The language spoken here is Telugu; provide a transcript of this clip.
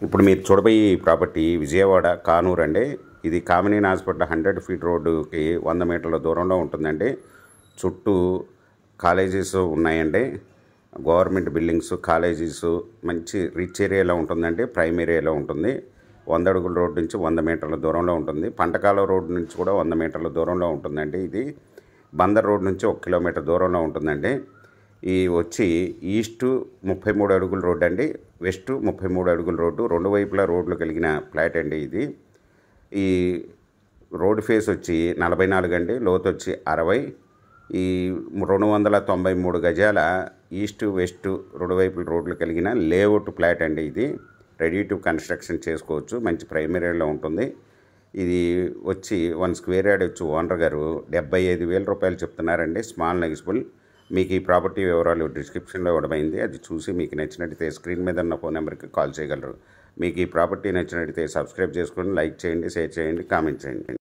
ఇప్పుడు మీరు చూడబోయే ఈ ప్రాపర్టీ విజయవాడ కానూరు అండి. ఇది కామినేని హాస్పిటల్ 100 ఫీట్ రోడ్డుకి 100 మీటర్ల దూరంలో ఉంటుందండి. చుట్టూ కాలేజెస్ ఉన్నాయండి, గవర్నమెంట్ బిల్డింగ్స్, కాలేజెస్, మంచి రిచ్ ఏరియాలో ఉంటుందండి. ప్రైమ్ ఏరియాలో ఉంటుంది. 100 అడుగుల రోడ్డు నుంచి 100 మీటర్ల దూరంలో ఉంటుంది. పంటకాల రోడ్డు నుంచి కూడా 100 మీటర్ల దూరంలో ఉంటుందండి. ఇది బందర్ రోడ్ నుంచి 1 కిలోమీటర్ దూరంలో ఉంటుందండి. ఈ వచ్చి ఈస్టు 33 అడుగుల రోడ్డు అండి, వెస్ట్ 33 అడుగుల రోడ్డు, రెండు వైపులా రోడ్లు కలిగిన ఫ్లాట్ అండి. ఇది ఈ రోడ్ ఫేస్ వచ్చి 44 అండి, లోతు వచ్చి 60. ఈ 293 గజాల ఈస్ట్ వెస్ట్ రెండు వైపుల రోడ్లు కలిగిన లేఅవుట్ ఫ్లాట్ అండి. ఇది రెడీ టు కన్స్ట్రక్షన్ చేసుకోవచ్చు, మంచి ప్రైమరీలో ఉంటుంది. ఇది వచ్చి 1 స్క్వేర్ యార్డ్ వచ్చి ఓనర్ గారు 75,000 రూపాయలు చెప్తున్నారండి, స్మాల్ నెగిజిబుల్. మీకు ఈ ప్రాపర్టీ వివరాలు డిస్క్రిప్షన్లో ఇవ్వడమైంది. అది చూసి మీకు నచ్చినట్టయితే స్క్రీన్ మీద ఉన్న ఫోన్ నెంబర్కి కాల్ చేయగలరు. మీకు ఈ ప్రాపర్టీ నచ్చినట్టయితే సబ్స్క్రైబ్ చేసుకొని లైక్ చేయండి, షేర్ చేయండి, కామెంట్ చేయండి.